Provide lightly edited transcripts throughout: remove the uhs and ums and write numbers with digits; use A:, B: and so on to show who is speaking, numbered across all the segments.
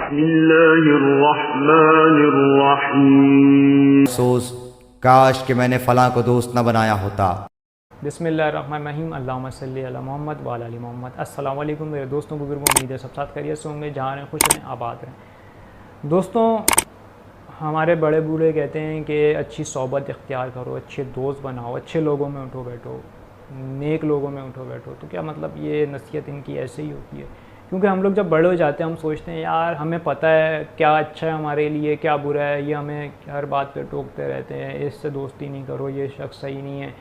A: बिस्मिल्लाहिर्रहमानिर्रहीम।
B: अफसोस काश कि मैंने फ़लाँ को दोस्त न बनाया होता।
C: बिस्मिल्लाहिर्रहमानिर्रहीम। अल्लाहुम्मा सल्ली अला मोहम्मद व अला आलि मोहम्मद। अस्सलाम वालेकुम मेरे दोस्तों बुजुर्गों, उम्मीद है सब साथ खैरियत से होंगे, जहाँ रहें खुश रहें आबाद रहें। दोस्तों, हमारे बड़े बूढ़े कहते हैं कि अच्छी सोबत इख्तियार करो, अच्छे दोस्त बनाओ, अच्छे लोगों में उठो बैठो, नेक लोगों में उठो बैठो। तो क्या मतलब ये नसीहत इनकी ऐसे ही होती है? क्योंकि हम लोग जब बड़े हो जाते हैं हम सोचते हैं यार हमें पता है क्या अच्छा है हमारे लिए, क्या बुरा है, ये हमें हर बात पे टोकते रहते हैं, इससे दोस्ती नहीं करो, ये शख्स सही नहीं है।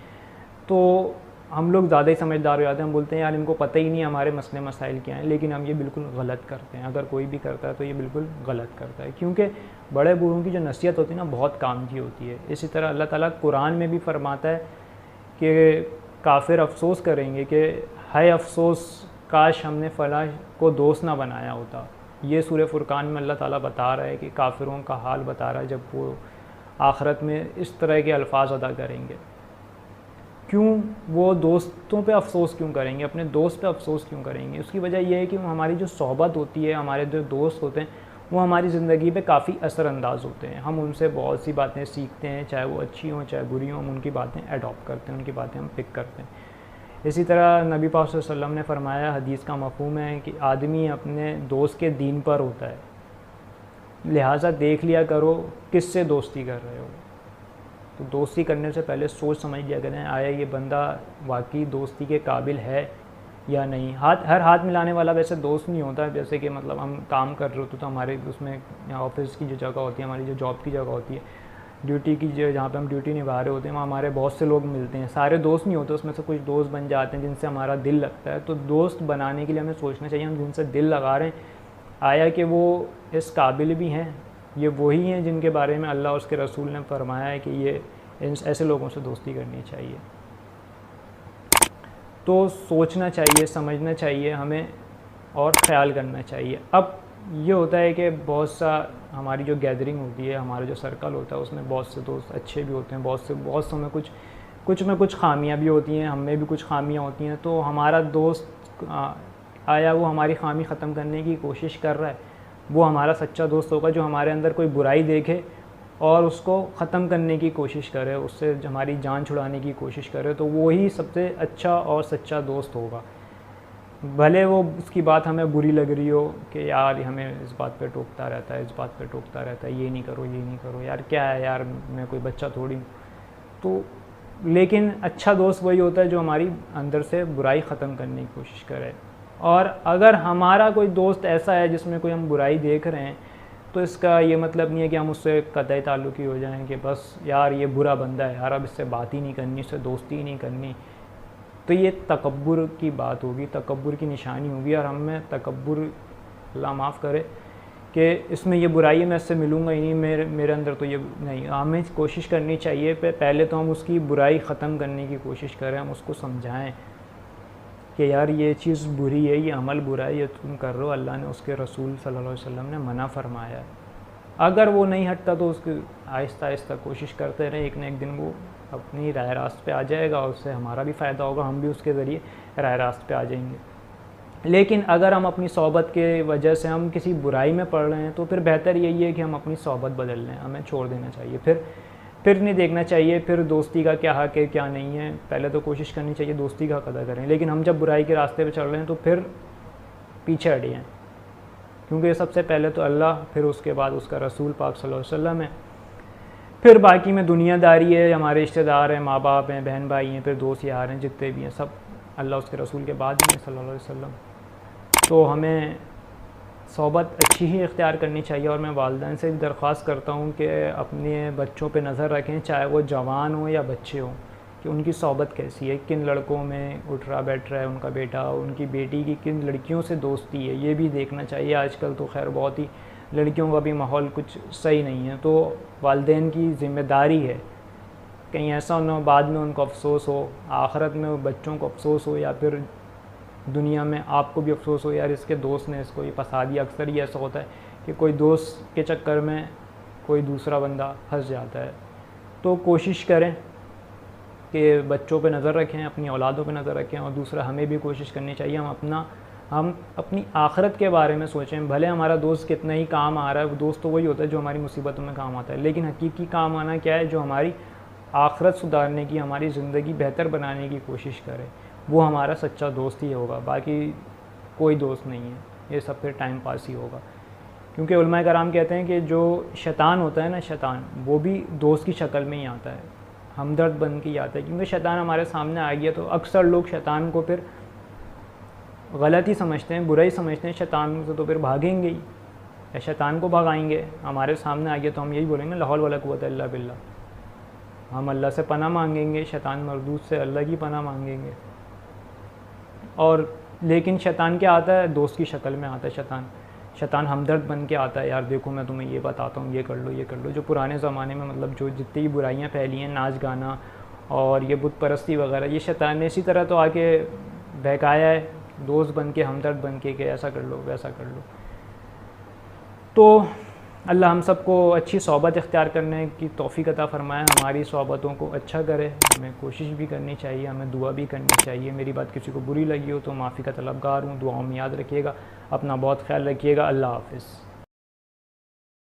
C: तो हम लोग ज़्यादा ही समझदार हो जाते हैं, हम बोलते हैं यार इनको पता ही नहीं हमारे मसले मसाइल क्या हैं। लेकिन हम ये बिल्कुल गलत करते हैं। अगर कोई भी करता है तो ये बिल्कुल गलत करता है, क्योंकि बड़े बूढ़ों की जो नसीहत होती है ना बहुत काम की होती है। इसी तरह अल्लाह ताला कुरान में भी फरमाता है कि काफिर अफसोस करेंगे कि हाय अफसोस काश हमने फ़लाँ को दोस्त ना बनाया होता। ये सूरह फुरकान में अल्लाह ताला बता रहा है कि काफिरों का हाल बता रहा है जब वो आखिरत में इस तरह के अल्फाज अदा करेंगे। क्यों वो दोस्तों पे अफसोस क्यों करेंगे, अपने दोस्त पे अफसोस क्यों करेंगे? उसकी वजह यह है कि हमारी जो सोहबत होती है, हमारे जो दोस्त होते हैं वो हमारी ज़िंदगी पे काफ़ी असरअंदाज होते हैं। हम उनसे बहुत सी बातें सीखते हैं, चाहे वो अच्छी हों चाहे बुरी हों, हम उनकी बातें अडॉप्ट करते हैं, उनकी बातें हम पिक करते हैं। इसी तरह नबी पाक सल्लल्लाहु अलैहि वसल्लम ने फरमाया, हदीस का मफ़हूम है कि आदमी अपने दोस्त के दीन पर होता है, लिहाजा देख लिया करो किससे दोस्ती कर रहे हो। तो दोस्ती करने से पहले सोच समझ लिया करें, आया ये बंदा वाकई दोस्ती के काबिल है या नहीं। हर हाथ मिलाने वाला वैसे दोस्त नहीं होता। जैसे कि मतलब हम काम कर रहे होते तो हमारे उसमें ऑफिस की जो जगह होती है, हमारी जो जॉब की जगह होती है, ड्यूटी की जो जहाँ पे हम ड्यूटी निभा रहे होते हैं, वहाँ हमारे बहुत से लोग मिलते हैं। सारे दोस्त नहीं होते, उसमें से कुछ दोस्त बन जाते हैं जिनसे हमारा दिल लगता है। तो दोस्त बनाने के लिए हमें सोचना चाहिए हम जिनसे दिल लगा रहे हैं, आया कि वो इस काबिल भी हैं, ये वही हैं जिनके बारे में अल्लाह और उसके रसूल ने फरमाया है कि ये ऐसे लोगों से दोस्ती करनी चाहिए। तो सोचना चाहिए, समझना चाहिए हमें और ख़्याल करना चाहिए। अब ये होता है कि बहुत सा हमारी जो गैदरिंग होती है, हमारा जो सर्कल होता है, उसमें बहुत से दोस्त अच्छे भी होते हैं, बहुत से में कुछ खामियां भी होती हैं, हम में भी कुछ खामियां होती हैं। तो हमारा दोस्त आया वो हमारी खामी ख़त्म करने की कोशिश कर रहा है, वो हमारा सच्चा दोस्त होगा जो हमारे अंदर कोई बुराई देखे और उसको ख़त्म करने की कोशिश करे, उससे हमारी जान छुड़ाने की कोशिश करे, तो वो ही सबसे अच्छा और सच्चा दोस्त होगा। भले वो उसकी बात हमें बुरी लग रही हो कि यार हमें इस बात पे टोकता रहता है, इस बात पे टोकता रहता है, ये नहीं करो, ये नहीं करो, यार क्या है यार, मैं कोई बच्चा थोड़ी हूँ। तो लेकिन अच्छा दोस्त वही होता है जो हमारी अंदर से बुराई ख़त्म करने की कोशिश करे। और अगर हमारा कोई दोस्त ऐसा है जिसमें कोई हम बुराई देख रहे हैं, तो इसका ये मतलब नहीं है कि हम उससे कतई ताल्लुक़ी हो जाएं कि बस यार ये बुरा बंदा है यार, अब इससे बात ही नहीं करनी, इससे दोस्ती ही नहीं करनी। तो ये तकब्बुर की बात होगी, तकब्बुर की निशानी होगी। और हमें तकब्बुर, अल्लाह माफ़ करे, कि इसमें ये बुराई है, मैं इससे मिलूँगा ही नहीं, मेरे अंदर तो ये नहीं। हमें कोशिश करनी चाहिए पहले तो हम उसकी बुराई ख़त्म करने की कोशिश करें, हम उसको समझाएं कि यार ये चीज़ बुरी है, ये अमल बुरा है, ये तुम कर रहे हो, अल्लाह ने उसके रसूल सल्लल्लाहु अलैहि वसल्लम ने मना फरमाया है। अगर वो नहीं हटता तो उसकी आहिस्ता आहिस्ता कोशिश करते रहें, एक न एक दिन वो अपनी राह रास्त पे आ जाएगा और उससे हमारा भी फ़ायदा होगा, हम भी उसके ज़रिए राह रास्त पे आ जाएंगे। लेकिन अगर हम अपनी सोहबत के वजह से हम किसी बुराई में पड़ रहे हैं तो फिर बेहतर यही है कि हम अपनी सोहबत बदल लें, हमें छोड़ देना चाहिए। फिर नहीं देखना चाहिए फिर दोस्ती का क्या हक़ है क्या नहीं है। पहले तो कोशिश करनी चाहिए दोस्ती का कदर करें, लेकिन हम जब बुराई के रास्ते पे चल रहे हैं तो फिर पीछे हटे हैं, क्योंकि सबसे पहले तो अल्लाह, फिर उसके बाद उसका रसूल पाक सल्लल्लाहु अलैहि वसल्लम है, फिर बाकी में दुनियादारी है, हमारे रिश्तेदार हैं, माँ बाप हैं, बहन भाई हैं, फिर दोस्त यार हैं, जितने भी हैं सब अल्लाह उसके रसूल के बाद ही हैं सल्लल्लाहु अलैहि वसल्लम। तो हमें सोहबत अच्छी ही इख्तियार करनी चाहिए। और मैं वालिदैन से दरख्वास्त करता हूँ कि अपने बच्चों पे नज़र रखें, चाहे वो जवान हो या बच्चे हों, कि उनकी सोहबत कैसी है, किन लड़कों में उठ रहा बैठ रहा है उनका बेटा, उनकी बेटी की किन लड़कियों से दोस्ती है, ये भी देखना चाहिए। आजकल तो खैर बहुत ही लड़कियों का भी माहौल कुछ सही नहीं है, तो वालिदैन की ज़िम्मेदारी है, कहीं ऐसा ना बाद में उनको अफसोस हो, आखिरत में बच्चों को अफसोस हो, या फिर दुनिया में आपको भी अफसोस हो यार इसके दोस्त ने इसको ये फंसा दिया। अक्सर ही ऐसा होता है कि कोई दोस्त के चक्कर में कोई दूसरा बंदा फंस जाता है। तो कोशिश करें कि बच्चों पे नज़र रखें, अपनी औलादों पे नज़र रखें, और दूसरा हमें भी कोशिश करनी चाहिए हम अपना हम अपनी आखिरत के बारे में सोचें। भले हमारा दोस्त कितना ही काम आ रहा है, वो दोस्त तो वही होता है जो हमारी मुसीबतों में काम आता है, लेकिन हकीकी काम आना क्या है, जो हमारी आखिरत सुधारने की, हमारी ज़िंदगी बेहतर बनाने की कोशिश करे, वो हमारा सच्चा दोस्त ही होगा। बाकी कोई दोस्त नहीं है, ये सब फिर टाइम पास ही होगा। क्योंकि उलमाए कराम कहते हैं कि जो शैतान होता है ना, शैतान वो भी दोस्त की शक्ल में ही आता है, हमदर्द बन के ही आता है। क्योंकि शैतान हमारे सामने आ गया तो अक्सर लोग शैतान को फिर गलत ही समझते हैं, बुरा ही समझते हैं, शैतान से तो फिर भागेंगे ही या शैतान को भगाएंगे। हमारे सामने आ गया तो हम यही बोलेंगे ला हौल वला कुव्वता इल्ला बिल्लाह, हम अल्लाह से पनाह मांगेंगे, शैतान मरदूद से अल्लाह की पनाह मांगेंगे। और लेकिन शैतान क्या आता है, दोस्त की शक्ल में आता है। शैतान हमदर्द बन के आता है, यार देखो मैं तुम्हें ये बताता हूँ, ये कर लो, ये कर लो। जो पुराने ज़माने में मतलब जो जितनी भी बुराइयाँ फैली हैं, नाच गाना और ये बुत परस्ती वगैरह, ये शैतान ने इसी तरह तो आके बहकाया है, दोस्त बन के, हमदर्द बन के कि ऐसा कर लो, वैसा कर लो। तो अल्लाह हम सबको अच्छी सोबत इख्तियार करने की तौफ़ीक़ अता फ़रमाए, हमारी सोबतों को अच्छा करे। हमें कोशिश भी करनी चाहिए, हमें दुआ भी करनी चाहिए। मेरी बात किसी को बुरी लगी हो तो माफ़ी का तलबगार हूँ, दुआओं में याद रखिएगा, अपना बहुत ख्याल रखिएगा। अल्लाह हाफ़िज़।